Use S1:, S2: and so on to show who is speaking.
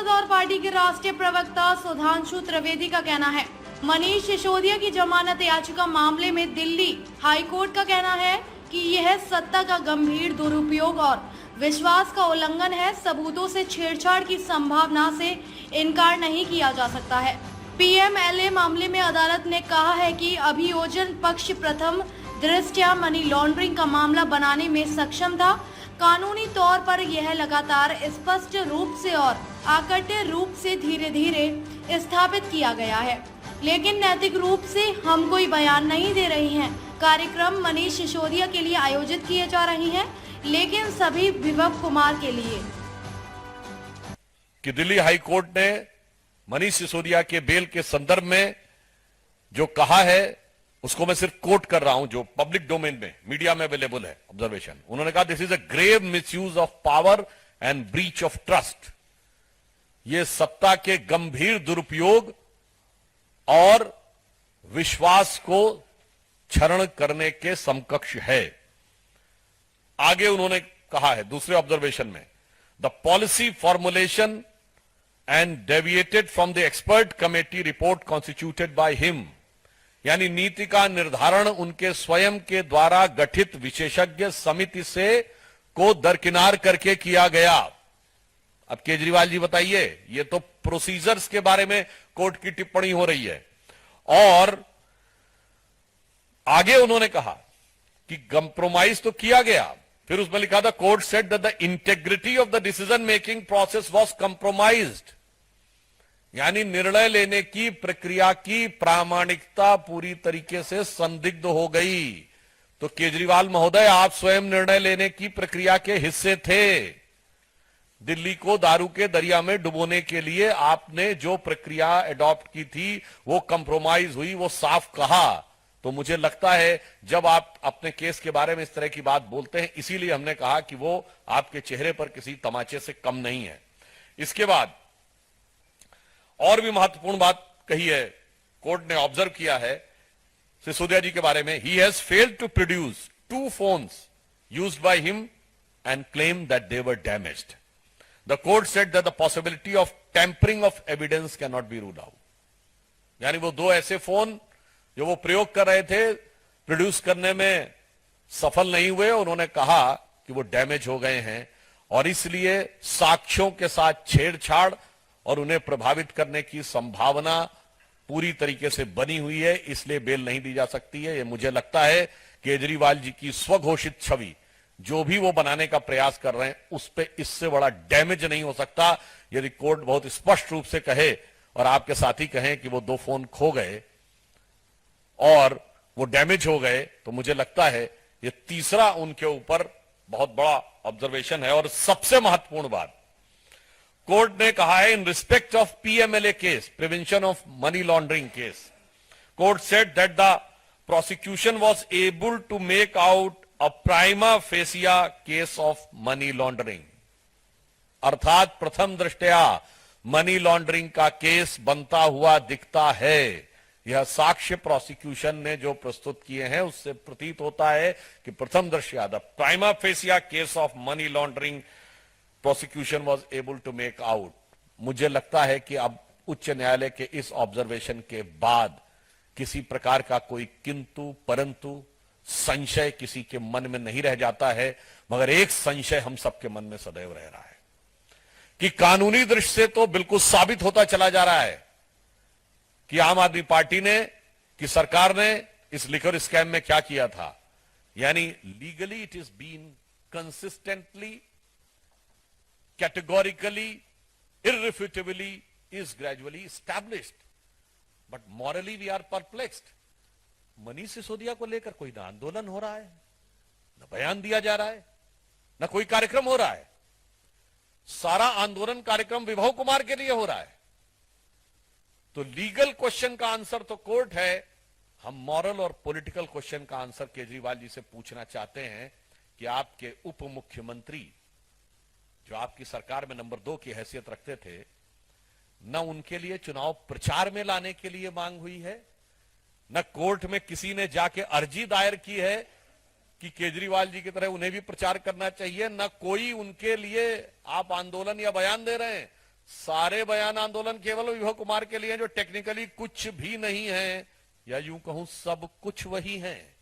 S1: सांसद और पार्टी के राष्ट्रीय प्रवक्ता सुधांशु त्रिवेदी का कहना है, मनीष सिसोदिया की जमानत याचिका मामले में दिल्ली हाईकोर्ट का कहना है कि यह सत्ता का गंभीर दुरुपयोग और विश्वास का उल्लंघन है। सबूतों से छेड़छाड़ की संभावना से इनकार नहीं किया जा सकता है। पीएमएलए मामले में अदालत ने कहा है कि अभियोजन पक्ष प्रथम दृष्टया मनी लॉन्ड्रिंग का मामला बनाने में सक्षम था। कानूनी तौर पर यह लगातार स्पष्ट रूप से और आकट्य रूप से धीरे धीरे स्थापित किया गया है, लेकिन नैतिक रूप से हम कोई बयान नहीं दे रही हैं। कार्यक्रम मनीष सिसोदिया के लिए आयोजित किए जा रहे हैं, लेकिन सभी विभव कुमार के लिए।
S2: कि दिल्ली हाई कोर्ट ने मनीष सिसोदिया के बेल के संदर्भ में जो कहा है उसको मैं सिर्फ कोट कर रहा हूं, जो पब्लिक डोमेन में मीडिया में अवेलेबल है ऑब्जर्वेशन। उन्होंने कहा this is a grave misuse of power and breach of trust. ये सत्ता के गंभीर दुरुपयोग और विश्वास को क्षरण करने के समकक्ष है। आगे उन्होंने कहा है दूसरे ऑब्जर्वेशन में, the policy formulation and deviated from the expert committee report constituted by him, यानी नीति का निर्धारण उनके स्वयं के द्वारा गठित विशेषज्ञ समिति से को दरकिनार करके किया गया। अब केजरीवाल जी बताइए, ये तो प्रोसीजर्स के बारे में कोर्ट की टिप्पणी हो रही है। और आगे उन्होंने कहा कि कंप्रोमाइज तो किया गया, फिर उसमें लिखा था court said that the integrity of the decision making process was compromised, यानी निर्णय लेने की प्रक्रिया की प्रामाणिकता पूरी तरीके से संदिग्ध हो गई। तो केजरीवाल महोदय, आप स्वयं निर्णय लेने की प्रक्रिया के हिस्से थे। दिल्ली को दारू के दरिया में डुबोने के लिए आपने जो प्रक्रिया एडॉप्ट की थी वो कंप्रोमाइज हुई, वो साफ कहा। तो मुझे लगता है जब आप अपने केस के बारे में इस तरह की बात बोलते हैं, इसीलिए हमने कहा कि वो आपके चेहरे पर किसी तमाचे से कम नहीं है। इसके बाद और भी महत्वपूर्ण बात कही है, कोर्ट ने ऑब्जर्व किया है सिसोदिया जी के बारे में, he has failed to produce 2 phones used by him and claimed that they were damaged. The court said that the possibility of tampering of evidence cannot be ruled out. यानी वो 2 ऐसे phone जो वो प्रयोग कर रहे थे प्रोड्यूस करने में सफल नहीं हुए, उन्होंने कहा कि वो डैमेज हो गए हैं और इसलिए साक्ष्यों के साथ छेड़छाड़ और उन्हें प्रभावित करने की संभावना पूरी तरीके से बनी हुई है, इसलिए बेल नहीं दी जा सकती है। ये मुझे लगता है केजरीवाल जी की स्वघोषित छवि जो भी वो बनाने का प्रयास कर रहे हैं उस पे इससे बड़ा डैमेज नहीं हो सकता। यदि कोर्ट बहुत स्पष्ट रूप से कहे और आपके साथी कहें कि वो 2 फोन खो गए और वो डैमेज हो गए, तो मुझे लगता है ये तीसरा उनके ऊपर बहुत बड़ा ऑब्जर्वेशन है। और सबसे महत्वपूर्ण बात, कोर्ट ने कहा है in respect of PMLA case, prevention of money laundering case, court said that the prosecution was able to make out a prima facie case of money laundering, अर्थात प्रथम दृष्टया मनी लॉन्ड्रिंग का केस बनता हुआ दिखता है। यह साक्ष्य प्रोसिक्यूशन ने जो प्रस्तुत किए हैं उससे प्रतीत होता है कि प्रथम दृष्टया the prima facie case of money laundering prosecution was able to make out. मुझे लगता है कि अब उच्च न्यायालय के इस ऑब्जर्वेशन के बाद किसी प्रकार का कोई किंतु परंतु संशय किसी के मन में नहीं रह जाता है, मगर एक संशय हम सबके मन में सदैव रह रहा है कि कानूनी दृष्टि से तो बिल्कुल साबित होता चला जा रहा है कि आम आदमी पार्टी ने, कि सरकार ने इस लिकर स्कैम में क्या किया था। यानी legally it is been consistently, categorically, irrefutably is gradually established, but morally we are perplexed. Manish Sisodia को लेकर कोई ना आंदोलन हो रहा है, न बयान दिया जा रहा है, न कोई कार्यक्रम हो रहा है। सारा आंदोलन कार्यक्रम विभव कुमार के लिए हो रहा है। तो लीगल क्वेश्चन का आंसर तो कोर्ट है, हम मॉरल और पॉलिटिकल क्वेश्चन का आंसर केजरीवाल जी से पूछना चाहते हैं कि आपके उप मुख्यमंत्री जो आपकी सरकार में नंबर 2 की हैसियत रखते थे, न उनके लिए चुनाव प्रचार में लाने के लिए मांग हुई है, न कोर्ट में किसी ने जाके अर्जी दायर की है कि केजरीवाल जी की तरह उन्हें भी प्रचार करना चाहिए, न कोई उनके लिए आप आंदोलन या बयान दे रहे हैं। सारे बयान आंदोलन केवल विभव कुमार के लिए जो टेक्निकली कुछ भी नहीं है, या यूं कहूं सब कुछ वही है।